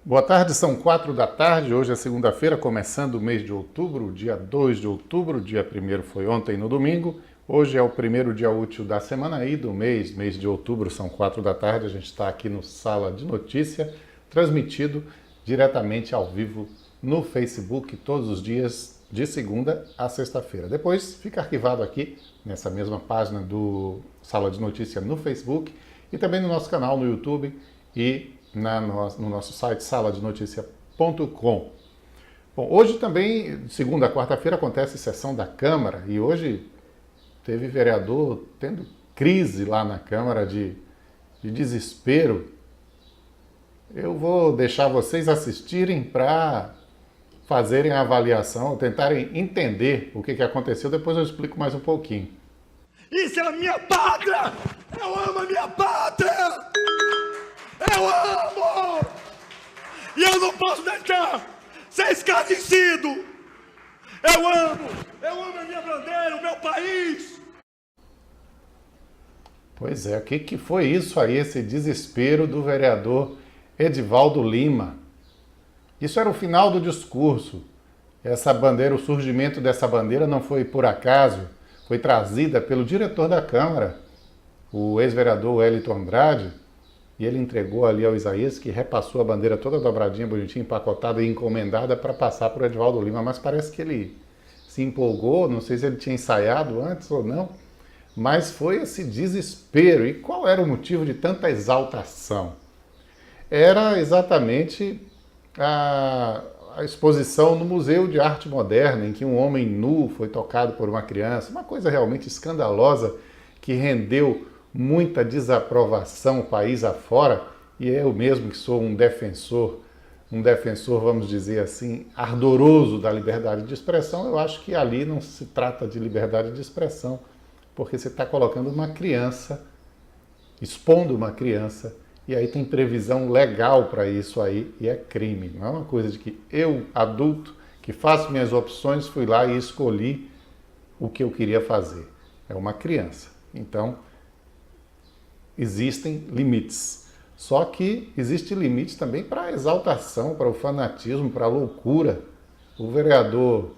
Boa tarde, são 4 da tarde, hoje é segunda-feira, começando o mês de outubro, dia 2 de outubro, dia 1º foi ontem no domingo, hoje é o primeiro dia útil da semana aí do mês de outubro, são 4 da tarde, a gente está aqui no Sala de Notícia, transmitido diretamente ao vivo no Facebook todos os dias de segunda a sexta-feira. Depois fica arquivado aqui nessa mesma página do Sala de Notícia no Facebook e também no nosso canal no YouTube e no nosso site saladenoticia.com. Bom, hoje também, de segunda a quarta-feira, acontece sessão da Câmara e hoje teve vereador tendo crise lá na Câmara de desespero. Eu vou deixar vocês assistirem para fazerem a avaliação, tentarem entender o que aconteceu, depois eu explico mais um pouquinho. Isso é a minha pátria! Eu amo a minha pátria! Eu amo! E eu não posso deixar ser escarnecido! Eu amo a minha bandeira, o meu país! Pois é, o que foi isso aí, esse desespero do vereador Edivaldo Lima? Isso era o final do discurso. Essa bandeira, o surgimento dessa bandeira não foi por acaso, foi trazida pelo diretor da Câmara, o ex-vereador Wellington Andrade, e ele entregou ali ao Isaías, que repassou a bandeira toda dobradinha, bonitinha, empacotada e encomendada para passar para o Edivaldo Lima, mas parece que ele se empolgou, não sei se ele tinha ensaiado antes ou não, mas foi esse desespero. E qual era o motivo de tanta exaltação? Era exatamente a exposição no Museu de Arte Moderna, em que um homem nu foi tocado por uma criança, uma coisa realmente escandalosa que rendeu muita desaprovação país afora, e eu mesmo que sou um defensor, vamos dizer assim, ardoroso da liberdade de expressão, eu acho que ali não se trata de liberdade de expressão, porque você está colocando uma criança, expondo uma criança, e aí tem previsão legal para isso aí, e é crime. Não é uma coisa de que eu, adulto, que faço minhas opções, fui lá e escolhi o que eu queria fazer. É uma criança. Então, existem limites. Só que existe limites também para a exaltação, para o fanatismo, para a loucura. O vereador...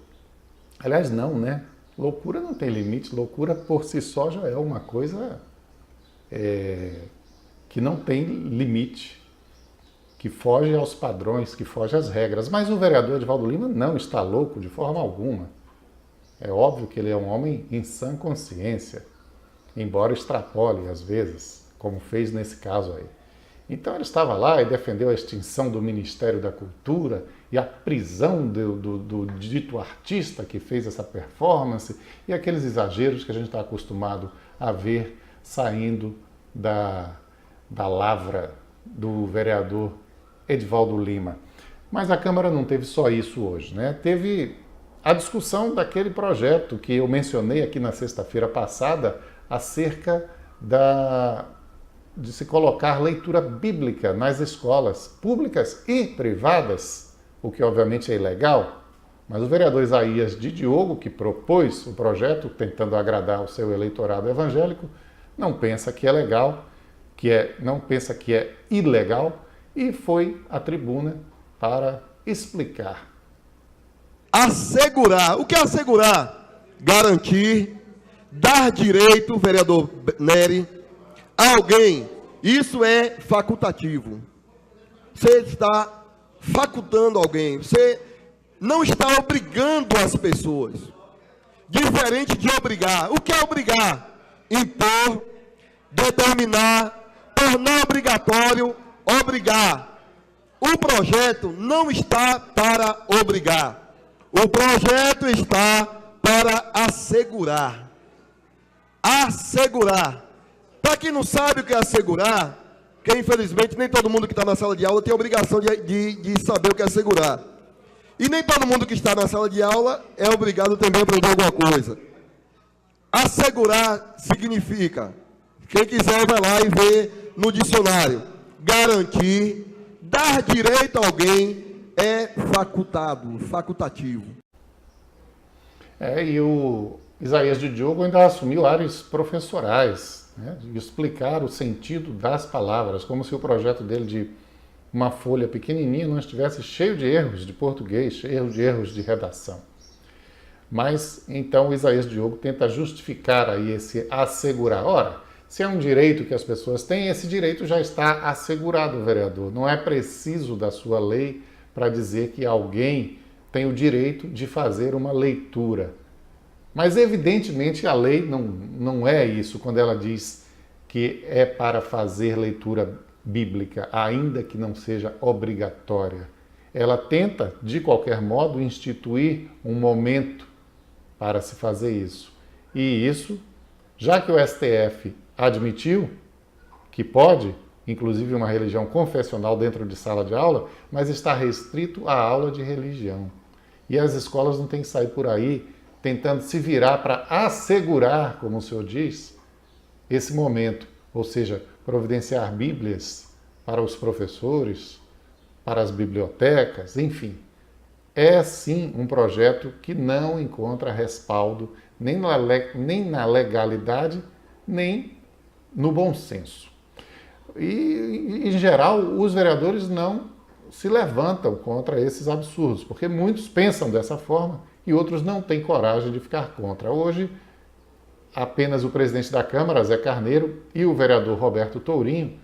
Aliás, não, né? Loucura não tem limite. Loucura por si só já é uma coisa que não tem limite, que foge aos padrões, que foge às regras. Mas o vereador Edivaldo Lima não está louco de forma alguma. É óbvio que ele é um homem em sã consciência, embora extrapole às vezes, como fez nesse caso aí. Então ele estava lá e defendeu a extinção do Ministério da Cultura e a prisão do dito artista que fez essa performance e aqueles exageros que a gente está acostumado a ver saindo da lavra do vereador Edivaldo Lima. Mas a Câmara não teve só isso hoje, né? Teve a discussão daquele projeto que eu mencionei aqui na sexta-feira passada acerca de se colocar leitura bíblica nas escolas públicas e privadas, o que obviamente é ilegal, mas o vereador Isaías de Diogo, que propôs o projeto tentando agradar o seu eleitorado evangélico, não pensa que é legal, não pensa que é ilegal e foi à tribuna para explicar. Assegurar. O que é assegurar? Garantir, dar direito, vereador Nery, a alguém. Isso é facultativo. Você está facultando alguém. Você não está obrigando as pessoas. Diferente de obrigar. O que é obrigar? Impor, determinar, tornar obrigatório, obrigar. O projeto não está para obrigar. O projeto está para assegurar. Assegurar. Para quem não sabe o que é assegurar, que infelizmente nem todo mundo que está na sala de aula tem a obrigação de saber o que é assegurar. E nem todo mundo que está na sala de aula é obrigado também a aprender alguma coisa. Assegurar significa, quem quiser vai lá e vê no dicionário, garantir, dar direito a alguém é facultativo. E o Isaías de Diogo ainda assumiu áreas professorais, né, de explicar o sentido das palavras, como se o projeto dele de uma folha pequenininha não estivesse cheio de erros de português, cheio de erros de redação. Mas, então, Isaías Diogo tenta justificar aí esse assegurar. Ora, se é um direito que as pessoas têm, esse direito já está assegurado, vereador. Não é preciso da sua lei para dizer que alguém tem o direito de fazer uma leitura. Mas, evidentemente, a lei não é isso quando ela diz que é para fazer leitura bíblica, ainda que não seja obrigatória. Ela tenta, de qualquer modo, instituir um momento para se fazer isso. E isso, já que o STF admitiu que pode, inclusive uma religião confessional dentro de sala de aula, mas está restrito à aula de religião. E as escolas não têm que sair por aí tentando se virar para assegurar, como o senhor diz, esse momento, ou seja, providenciar bíblias para os professores, para as bibliotecas, enfim. É sim um projeto que não encontra respaldo nem na legalidade, nem no bom senso. E, em geral, os vereadores não se levantam contra esses absurdos, porque muitos pensam dessa forma e outros não têm coragem de ficar contra. Hoje, apenas o presidente da Câmara, Zé Carneiro, e o vereador Roberto Tourinho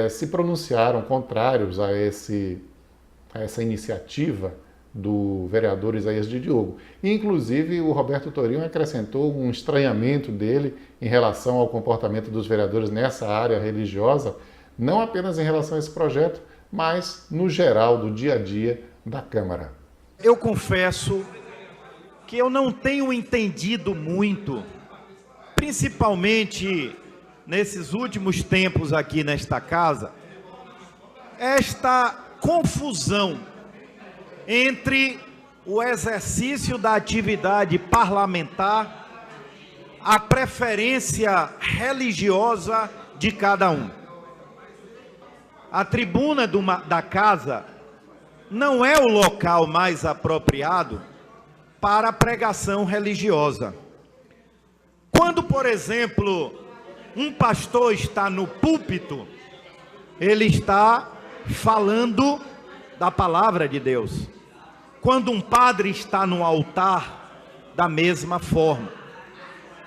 se pronunciaram contrários a essa iniciativa do vereador Isaías de Diogo. Inclusive, o Roberto Tourinho acrescentou um estranhamento dele em relação ao comportamento dos vereadores nessa área religiosa, não apenas em relação a esse projeto, mas no geral do dia a dia da Câmara. Eu confesso que eu não tenho entendido muito, principalmente nesses últimos tempos aqui nesta casa, esta confusão entre o exercício da atividade parlamentar, a preferência religiosa de cada um. A tribuna da casa não é o local mais apropriado para a pregação religiosa. Quando, por exemplo, um pastor está no púlpito, ele está falando da palavra de Deus. Quando um padre está no altar, da mesma forma.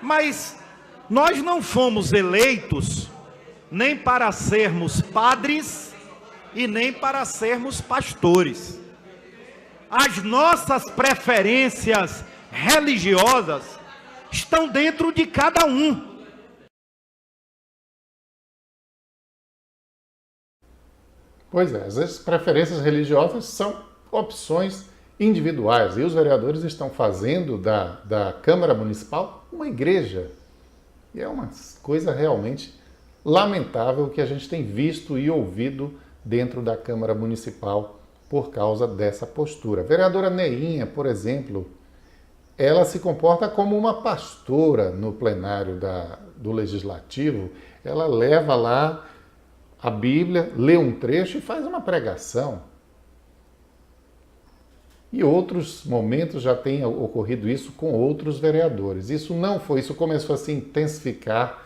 Mas nós não fomos eleitos nem para sermos padres e nem para sermos pastores. As nossas preferências religiosas estão dentro de cada um. Pois é, as preferências religiosas são opções individuais e os vereadores estão fazendo da Câmara Municipal uma igreja. E é uma coisa realmente lamentável que a gente tem visto e ouvido dentro da Câmara Municipal por causa dessa postura. A vereadora Neinha, por exemplo, ela se comporta como uma pastora no plenário do Legislativo. Ela leva lá a Bíblia, lê um trecho e faz uma pregação. E outros momentos já tem ocorrido isso com outros vereadores. Isso começou a se intensificar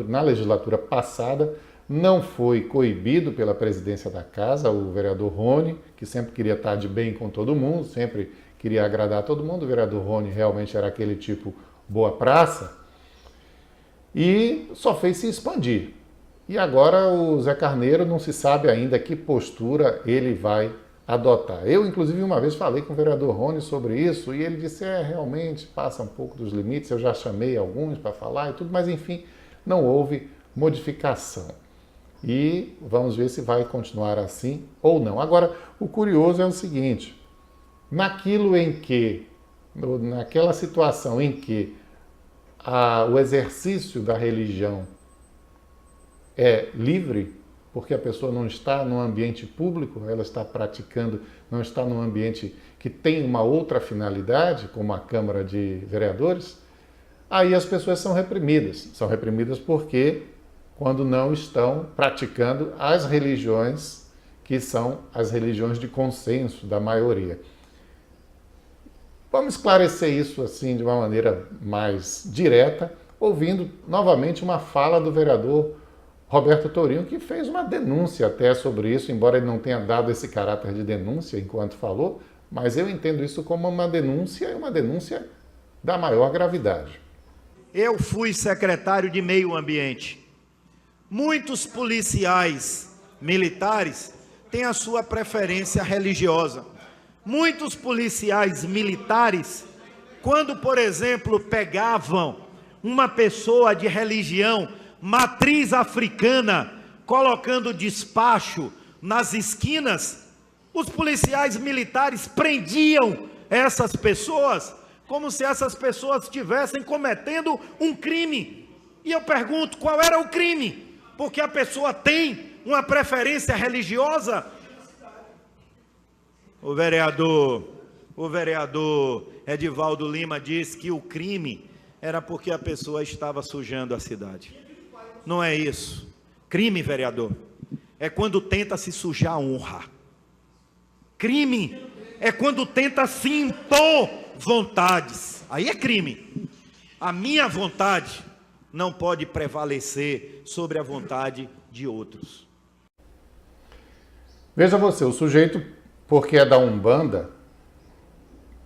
na legislatura passada. Não foi coibido pela presidência da casa, o vereador Rony, que sempre queria estar de bem com todo mundo, sempre queria agradar todo mundo. O vereador Rony realmente era aquele tipo boa praça. E só fez se expandir. E agora o Zé Carneiro não se sabe ainda que postura ele vai adotar. Eu, inclusive, uma vez falei com o vereador Rony sobre isso e ele disse, realmente passa um pouco dos limites, eu já chamei alguns para falar e tudo, mas enfim, não houve modificação. E vamos ver se vai continuar assim ou não. Agora, o curioso é o seguinte, naquela situação em que o exercício da religião é livre, porque a pessoa não está num ambiente público, ela está praticando, não está num ambiente que tem uma outra finalidade, como a Câmara de Vereadores, aí as pessoas são reprimidas. São reprimidas porque quando não estão praticando as religiões que são as religiões de consenso da maioria. Vamos esclarecer isso assim de uma maneira mais direta, ouvindo novamente uma fala do vereador Roberto Tourinho, que fez uma denúncia até sobre isso, embora ele não tenha dado esse caráter de denúncia enquanto falou, mas eu entendo isso como uma denúncia da maior gravidade. Eu fui secretário de Meio Ambiente. Muitos policiais militares têm a sua preferência religiosa. Muitos policiais militares, quando, por exemplo, pegavam uma pessoa de religião matriz africana, colocando despacho nas esquinas, os policiais militares prendiam essas pessoas como se essas pessoas estivessem cometendo um crime. E eu pergunto, qual era o crime? Porque a pessoa tem uma preferência religiosa? O vereador Edivaldo Lima disse que o crime era porque a pessoa estava sujando a cidade. Não é isso. Crime, vereador, é quando tenta se sujar a honra. Crime é quando tenta se impor vontades. Aí é crime. A minha vontade não pode prevalecer sobre a vontade de outros. Veja você, o sujeito, porque é da Umbanda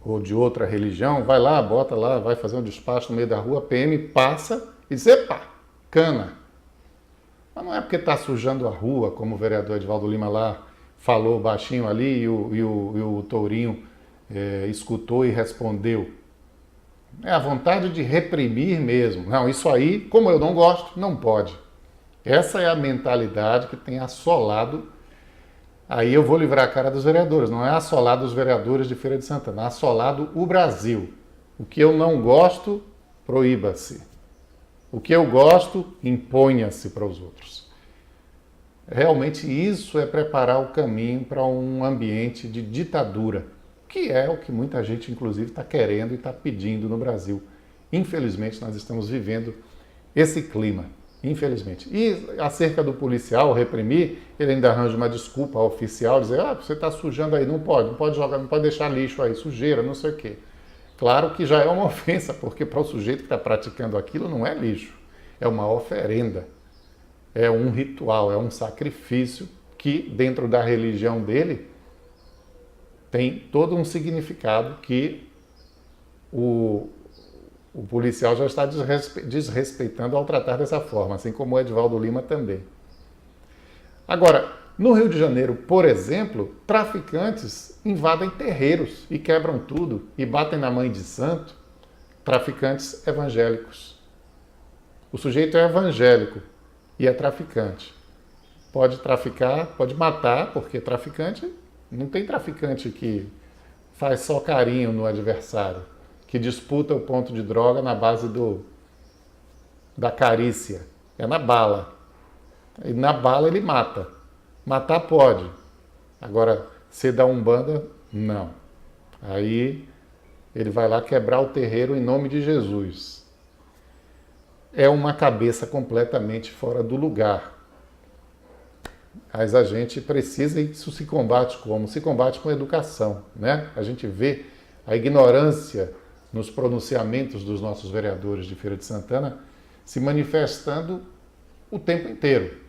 ou de outra religião, vai lá, bota lá, vai fazer um despacho no meio da rua, a PM passa e diz, epa, cana. Mas não é porque está sujando a rua, como o vereador Edivaldo Lima lá falou baixinho ali e o Tourinho escutou e respondeu. É a vontade de reprimir mesmo. Não, isso aí, como eu não gosto, não pode. Essa é a mentalidade que tem assolado. Aí eu vou livrar a cara dos vereadores. Não é assolado os vereadores de Feira de Santana, é assolado o Brasil. O que eu não gosto, proíba-se. O que eu gosto, imponha-se para os outros. Realmente isso é preparar o caminho para um ambiente de ditadura, que é o que muita gente, inclusive, está querendo e está pedindo no Brasil. Infelizmente, nós estamos vivendo esse clima, infelizmente. E acerca do policial reprimir, ele ainda arranja uma desculpa oficial, dizer, você está sujando aí, não pode jogar, não pode deixar lixo aí, sujeira, não sei o quê. Claro que já é uma ofensa, porque para o sujeito que está praticando aquilo não é lixo, é uma oferenda, é um ritual, é um sacrifício que dentro da religião dele tem todo um significado que o policial já está desrespeitando ao tratar dessa forma, assim como o Edivaldo Lima também. Agora, no Rio de Janeiro, por exemplo, traficantes invadem terreiros e quebram tudo e batem na mãe de santo, traficantes evangélicos. O sujeito é evangélico e é traficante. Pode traficar, pode matar, porque traficante, não tem traficante que faz só carinho no adversário, que disputa o ponto de droga na base da carícia. É na bala. E na bala ele mata. Matar pode. Agora, ser da Umbanda, não. Aí ele vai lá quebrar o terreiro em nome de Jesus. É uma cabeça completamente fora do lugar. Mas a gente precisa, e isso se combate como? Se combate com educação, né? A gente vê a ignorância nos pronunciamentos dos nossos vereadores de Feira de Santana se manifestando o tempo inteiro.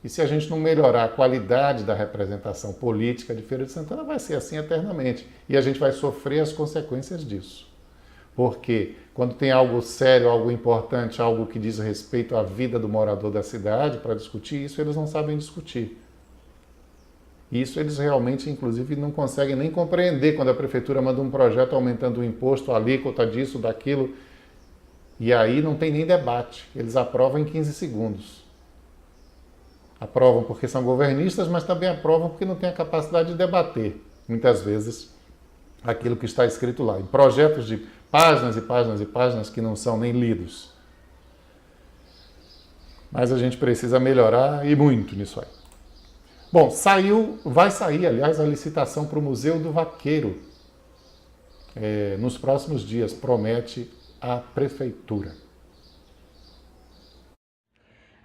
E se a gente não melhorar a qualidade da representação política de Feira de Santana, vai ser assim eternamente. E a gente vai sofrer as consequências disso. Porque quando tem algo sério, algo importante, algo que diz respeito à vida do morador da cidade, para discutir isso, eles não sabem discutir. Isso eles realmente, inclusive, não conseguem nem compreender quando a prefeitura manda um projeto aumentando o imposto, a alíquota disso, daquilo, e aí não tem nem debate. Eles aprovam em 15 segundos. Aprovam porque são governistas, mas também aprovam porque não têm a capacidade de debater, muitas vezes, aquilo que está escrito lá. Em projetos de páginas e páginas e páginas que não são nem lidos. Mas a gente precisa melhorar e muito nisso aí. Bom, vai sair, aliás, a licitação para o Museu do Vaqueiro. Nos próximos dias, promete a prefeitura.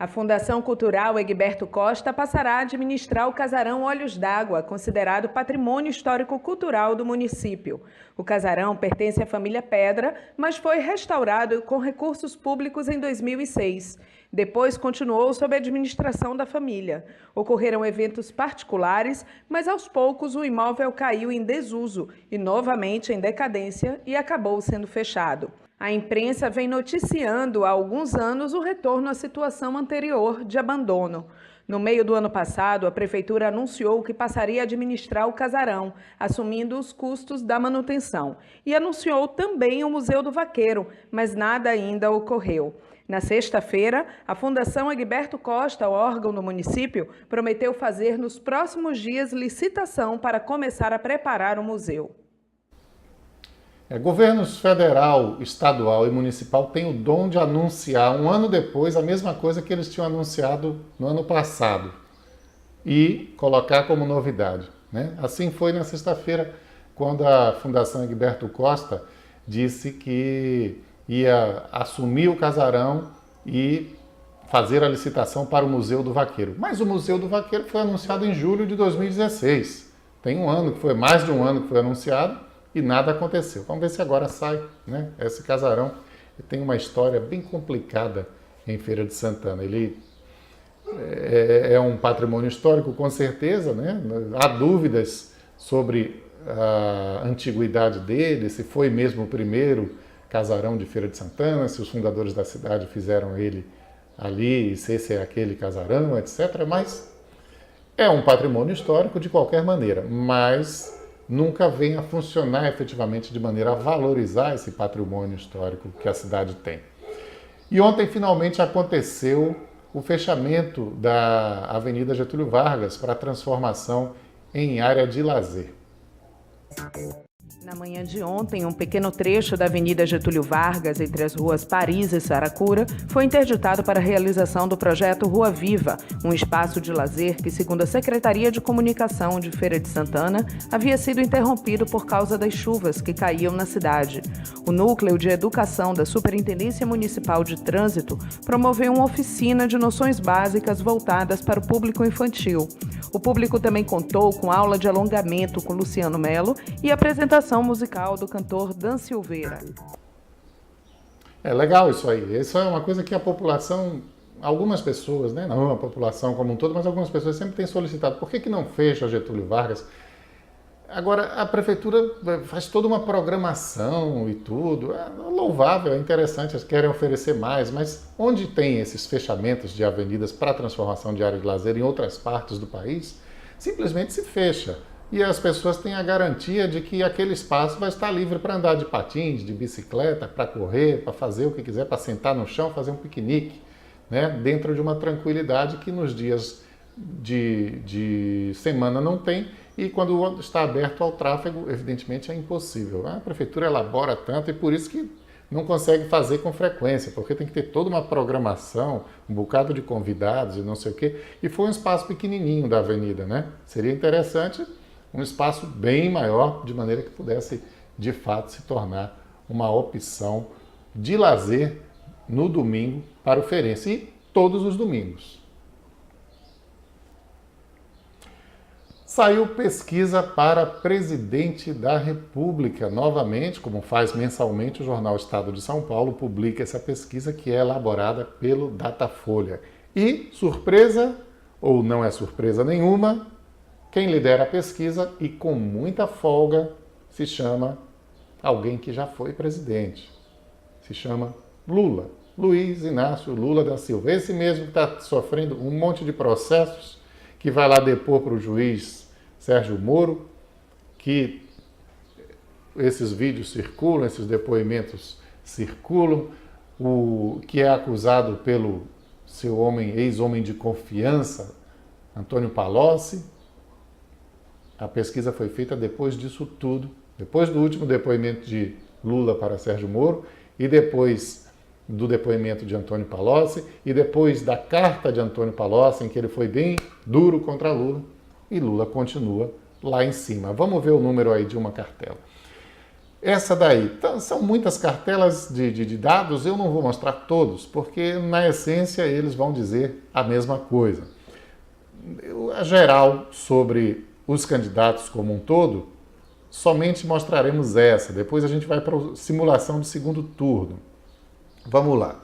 A Fundação Cultural Egberto Costa passará a administrar o Casarão Olhos d'Água, considerado patrimônio histórico-cultural do município. O casarão pertence à família Pedra, mas foi restaurado com recursos públicos em 2006. Depois continuou sob a administração da família. Ocorreram eventos particulares, mas aos poucos o imóvel caiu em desuso e novamente em decadência e acabou sendo fechado. A imprensa vem noticiando há alguns anos o retorno à situação anterior de abandono. No meio do ano passado, a Prefeitura anunciou que passaria a administrar o casarão, assumindo os custos da manutenção. E anunciou também o Museu do Vaqueiro, mas nada ainda ocorreu. Na sexta-feira, a Fundação Egberto Costa, órgão do município, prometeu fazer nos próximos dias licitação para começar a preparar o museu. Governos federal, estadual e municipal têm o dom de anunciar um ano depois a mesma coisa que eles tinham anunciado no ano passado e colocar como novidade, né? Assim foi na sexta-feira, quando a Fundação Egberto Costa disse que ia assumir o casarão e fazer a licitação para o Museu do Vaqueiro. Mas o Museu do Vaqueiro foi anunciado em julho de 2016. Tem um ano, que foi mais de um ano que foi anunciado, e nada aconteceu. Vamos ver se agora sai, né? Esse casarão tem uma história bem complicada em Feira de Santana. Ele é um patrimônio histórico, com certeza, né? Há dúvidas sobre a antiguidade dele, se foi mesmo o primeiro casarão de Feira de Santana, se os fundadores da cidade fizeram ele ali, se esse é aquele casarão, etc. Mas é um patrimônio histórico de qualquer maneira, mas nunca vem a funcionar efetivamente de maneira a valorizar esse patrimônio histórico que a cidade tem. E ontem finalmente aconteceu o fechamento da Avenida Getúlio Vargas para transformação em área de lazer. Na manhã de ontem, um pequeno trecho da Avenida Getúlio Vargas, entre as ruas Paris e Saracura, foi interditado para a realização do projeto Rua Viva, um espaço de lazer que, segundo a Secretaria de Comunicação de Feira de Santana, havia sido interrompido por causa das chuvas que caíam na cidade. O Núcleo de Educação da Superintendência Municipal de Trânsito promoveu uma oficina de noções básicas voltadas para o público infantil. O público também contou com aula de alongamento com Luciano Melo e apresentação musical do cantor Dan Silveira. É legal isso aí. Isso é uma coisa que a população, algumas pessoas, né, não a população como um todo, mas algumas pessoas sempre têm solicitado. Por que não fecha Getúlio Vargas? Agora, a prefeitura faz toda uma programação e tudo. É louvável, é interessante, eles querem oferecer mais, mas onde tem esses fechamentos de avenidas para transformação de área de lazer em outras partes do país, simplesmente se fecha. E as pessoas têm a garantia de que aquele espaço vai estar livre para andar de patins, de bicicleta, para correr, para fazer o que quiser, para sentar no chão, fazer um piquenique, né? Dentro de uma tranquilidade que nos dias de semana não tem, e quando está aberto ao tráfego, evidentemente é impossível. A prefeitura elabora tanto e por isso que não consegue fazer com frequência, porque tem que ter toda uma programação, um bocado de convidados e não sei o quê. E foi um espaço pequenininho da avenida, né? Seria interessante um espaço bem maior, de maneira que pudesse, de fato, se tornar uma opção de lazer no domingo para o feirense, e todos os domingos. Saiu pesquisa para presidente da República. Novamente, como faz mensalmente, o jornal Estado de São Paulo publica essa pesquisa que é elaborada pelo Datafolha. E, surpresa, ou não é surpresa nenhuma, quem lidera a pesquisa, e com muita folga, se chama alguém que já foi presidente. Se chama Lula. Luiz Inácio Lula da Silva. Esse mesmo que está sofrendo um monte de processos, que vai lá depor para o juiz Sérgio Moro, que esses vídeos circulam, esses depoimentos circulam, o que é acusado pelo seu ex-homem de confiança, Antônio Palocci. A pesquisa foi feita depois disso tudo, depois do último depoimento de Lula para Sérgio Moro, e depois do depoimento de Antônio Palocci, e depois da carta de Antônio Palocci, em que ele foi bem duro contra Lula, e Lula continua lá em cima. Vamos ver o número aí de uma cartela. Essa daí, então, são muitas cartelas de dados, eu não vou mostrar todos, porque na essência eles vão dizer a mesma coisa. A geral sobre os candidatos como um todo, somente mostraremos essa. Depois a gente vai para a simulação de segundo turno. Vamos lá.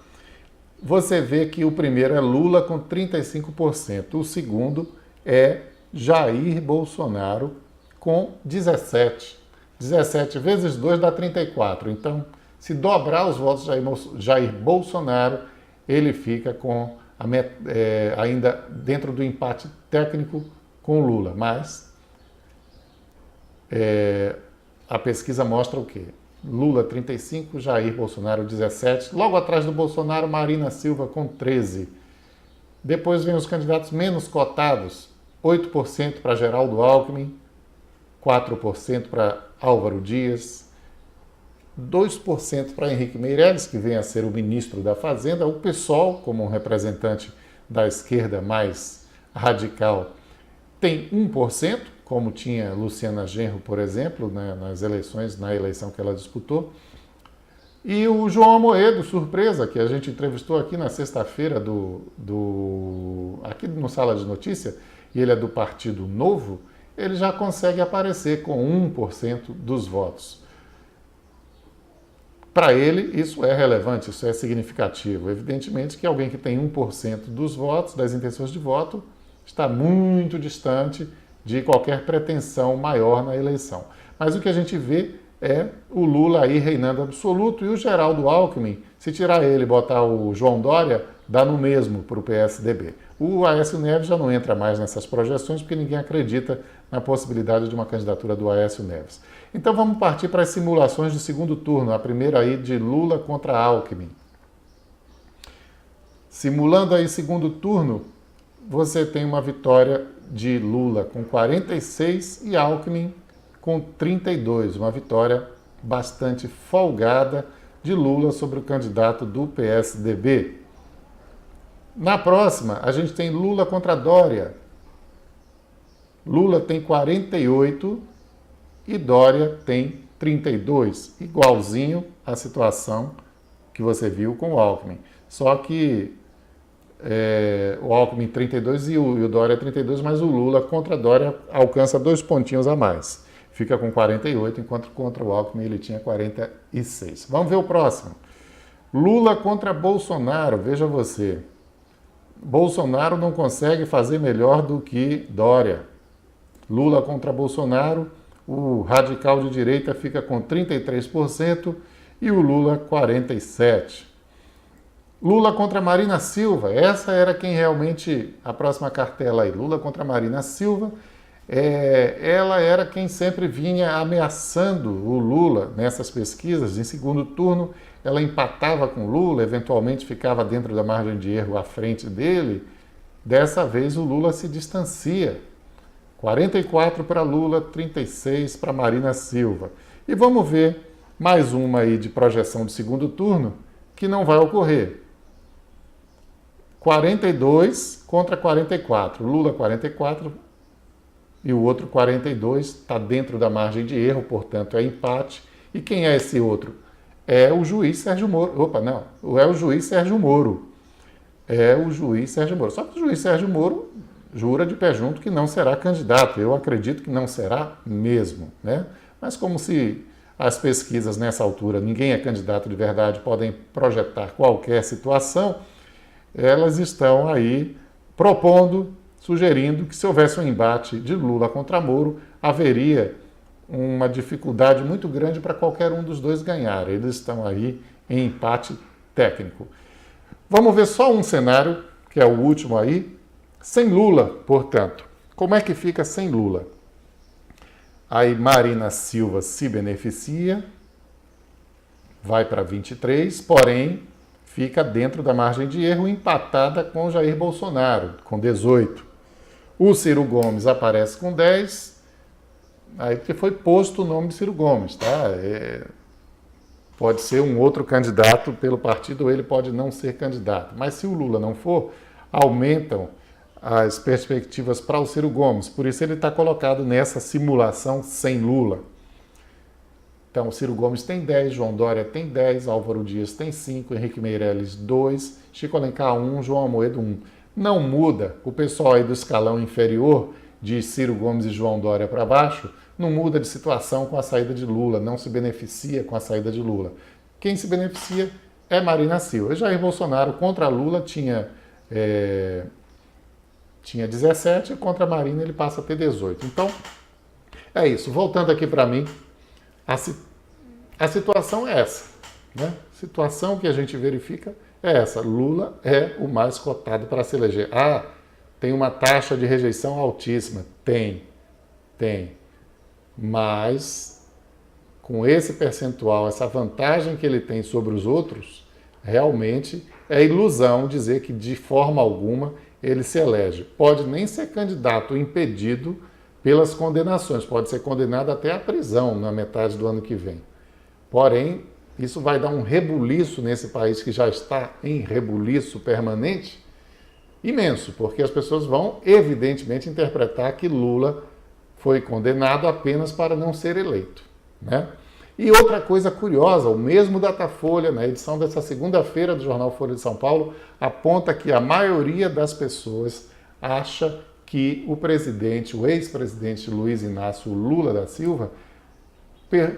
Você vê que o primeiro é Lula com 35%, o segundo é Jair Bolsonaro com 17%. 17 vezes 2 dá 34. Então, se dobrar os votos de Jair Bolsonaro, ele fica com ainda dentro do empate técnico com Lula. Mas a pesquisa mostra o quê? Lula 35, Jair Bolsonaro 17. Logo atrás do Bolsonaro, Marina Silva com 13. Depois vem os candidatos menos cotados. 8% para Geraldo Alckmin, 4% para Álvaro Dias, 2% para Henrique Meirelles, que vem a ser o ministro da Fazenda. O PSOL, como um representante da esquerda mais radical, tem 1%, como tinha Luciana Genro, por exemplo, né, na eleição que ela disputou. E o João Amoedo, surpresa, que a gente entrevistou aqui na sexta-feira aqui no Sala de Notícia, e ele é do Partido Novo, ele já consegue aparecer com 1% dos votos. Para ele, isso é relevante, isso é significativo. Evidentemente que alguém que tem 1% dos votos, das intenções de voto, está muito distante de qualquer pretensão maior na eleição. Mas o que a gente vê é o Lula aí reinando absoluto e o Geraldo Alckmin, se tirar ele e botar o João Dória, dá no mesmo para o PSDB. O Aécio Neves já não entra mais nessas projeções porque ninguém acredita na possibilidade de uma candidatura do Aécio Neves. Então vamos partir para as simulações de segundo turno, a primeira aí de Lula contra Alckmin. Simulando aí segundo turno, você tem uma vitória de Lula com 46 e Alckmin com 32, uma vitória bastante folgada de Lula sobre o candidato do PSDB. Na próxima, a gente tem Lula contra Dória. Lula tem 48 e Dória tem 32, igualzinho à situação que você viu com o Alckmin. Só que o Alckmin 32 e o Dória 32, mas o Lula contra Dória alcança 2 pontinhos a mais. Fica com 48, enquanto contra o Alckmin ele tinha 46. Vamos ver o próximo. Lula contra Bolsonaro, veja você. Bolsonaro não consegue fazer melhor do que Dória. Lula contra Bolsonaro, o radical de direita fica com 33% e o Lula 47%. Lula contra Marina Silva, essa era quem realmente, a próxima cartela aí, Lula contra Marina Silva, ela era quem sempre vinha ameaçando o Lula nessas pesquisas. Em segundo turno, ela empatava com Lula, eventualmente ficava dentro da margem de erro à frente dele. Dessa vez o Lula se distancia. 44 para Lula, 36 para Marina Silva. E vamos ver mais uma aí de projeção de segundo turno, que não vai ocorrer. 42 contra 44. Lula 44 e o outro 42, está dentro da margem de erro, portanto é empate. E quem é esse outro? É o juiz Sérgio Moro. Opa, não. É o juiz Sérgio Moro. É o juiz Sérgio Moro. Só que o juiz Sérgio Moro jura de pé junto que não será candidato. Eu acredito que não será mesmo, né? Mas como se as pesquisas nessa altura, ninguém é candidato de verdade, podem projetar qualquer situação, elas estão aí propondo, sugerindo que se houvesse um embate de Lula contra Moro, haveria uma dificuldade muito grande para qualquer um dos dois ganhar. Eles estão aí em empate técnico. Vamos ver só um cenário, que é o último aí, sem Lula, portanto. Como é que fica sem Lula? Aí Marina Silva se beneficia, vai para 23, porém fica dentro da margem de erro, empatada com Jair Bolsonaro, com 18. O Ciro Gomes aparece com 10, aí porque foi posto o nome de Ciro Gomes, tá? Pode ser um outro candidato pelo partido, ou ele pode não ser candidato. Mas se o Lula não for, aumentam as perspectivas para o Ciro Gomes. Por isso ele está colocado nessa simulação sem Lula. Então, Ciro Gomes tem 10, João Dória tem 10, Álvaro Dias tem 5, Henrique Meirelles 2, Chico Alencar 1, João Amoedo 1. Não muda, o pessoal aí do escalão inferior, de Ciro Gomes e João Dória para baixo, não muda de situação com a saída de Lula, não se beneficia com a saída de Lula. Quem se beneficia é Marina Silva. Jair Bolsonaro contra Lula tinha 17, e contra Marina ele passa a ter 18. Então, é isso. Voltando aqui para mim, a situação é essa, né? A situação que a gente verifica é essa. Lula é o mais cotado para se eleger. Ah, tem uma taxa de rejeição altíssima. Tem. Mas, com esse percentual, essa vantagem que ele tem sobre os outros, realmente é ilusão dizer que, de forma alguma, ele se elege. Pode nem ser candidato impedido pelas condenações, pode ser condenado até à prisão na metade do ano que vem. Porém, isso vai dar um rebuliço nesse país que já está em rebuliço permanente imenso, porque as pessoas vão, evidentemente, interpretar que Lula foi condenado apenas para não ser eleito, né? E outra coisa curiosa, o mesmo Datafolha, na edição dessa segunda-feira do jornal Folha de São Paulo, aponta que a maioria das pessoas acha que o presidente, o ex-presidente Luiz Inácio Lula da Silva,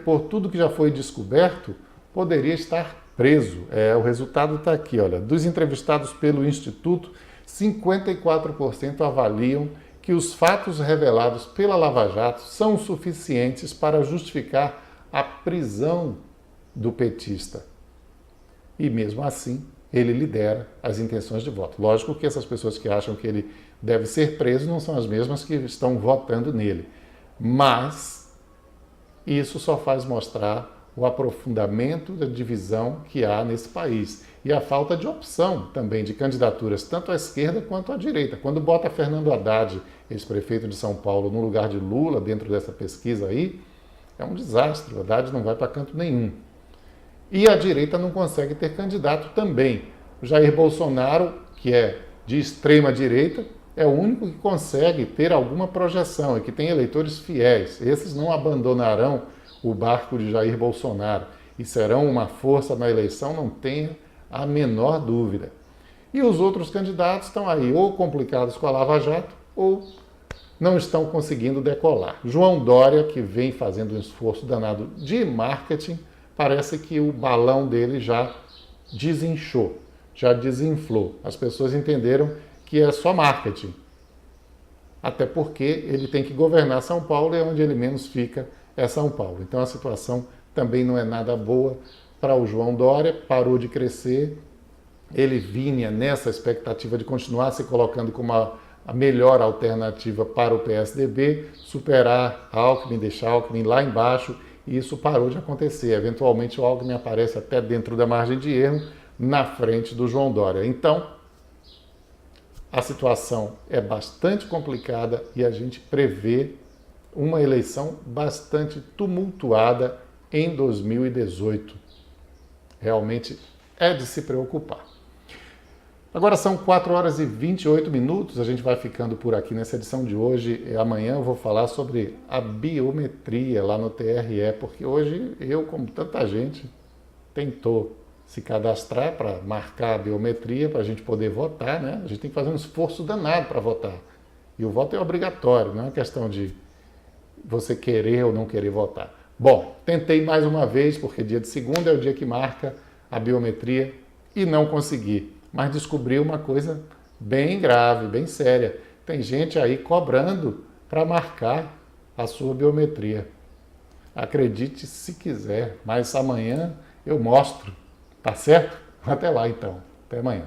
por tudo que já foi descoberto, poderia estar preso. O resultado está aqui, olha. Dos entrevistados pelo Instituto, 54% avaliam que os fatos revelados pela Lava Jato são suficientes para justificar a prisão do petista. E mesmo assim, ele lidera as intenções de voto. Lógico que essas pessoas que acham que ele deve ser preso não são as mesmas que estão votando nele. Mas isso só faz mostrar o aprofundamento da divisão que há nesse país e a falta de opção também de candidaturas, tanto à esquerda quanto à direita. Quando bota Fernando Haddad, ex-prefeito de São Paulo, no lugar de Lula, dentro dessa pesquisa aí, é um desastre. O Haddad não vai para canto nenhum. E a direita não consegue ter candidato também. O Jair Bolsonaro, que é de extrema direita, é o único que consegue ter alguma projeção e que tem eleitores fiéis. Esses não abandonarão o barco de Jair Bolsonaro e serão uma força na eleição, não tenha a menor dúvida. E os outros candidatos estão aí ou complicados com a Lava Jato ou não estão conseguindo decolar. João Dória, que vem fazendo um esforço danado de marketing, parece que o balão dele já desinchou, já desinflou. As pessoas entenderam que é só marketing. Até porque ele tem que governar São Paulo e onde ele menos fica é São Paulo. Então a situação também não é nada boa para o João Dória, parou de crescer. Ele vinha nessa expectativa de continuar se colocando como a melhor alternativa para o PSDB, superar Alckmin, deixar Alckmin lá embaixo, e isso parou de acontecer. Eventualmente o Alckmin aparece até dentro da margem de erro, na frente do João Dória. Então, a situação é bastante complicada e a gente prevê uma eleição bastante tumultuada em 2018. Realmente é de se preocupar. Agora são 4 horas e 28 minutos, a gente vai ficando por aqui nessa edição de hoje. Amanhã eu vou falar sobre a biometria lá no TRE, porque hoje eu, como tanta gente, tentou se cadastrar para marcar a biometria, para a gente poder votar, né? A gente tem que fazer um esforço danado para votar. E o voto é obrigatório, não é uma questão de você querer ou não querer votar. Bom, tentei mais uma vez, porque dia de segunda é o dia que marca a biometria e não consegui. Mas descobri uma coisa bem grave, bem séria. Tem gente aí cobrando para marcar a sua biometria. Acredite se quiser, mas amanhã eu mostro. Tá certo? Até lá então. Até amanhã.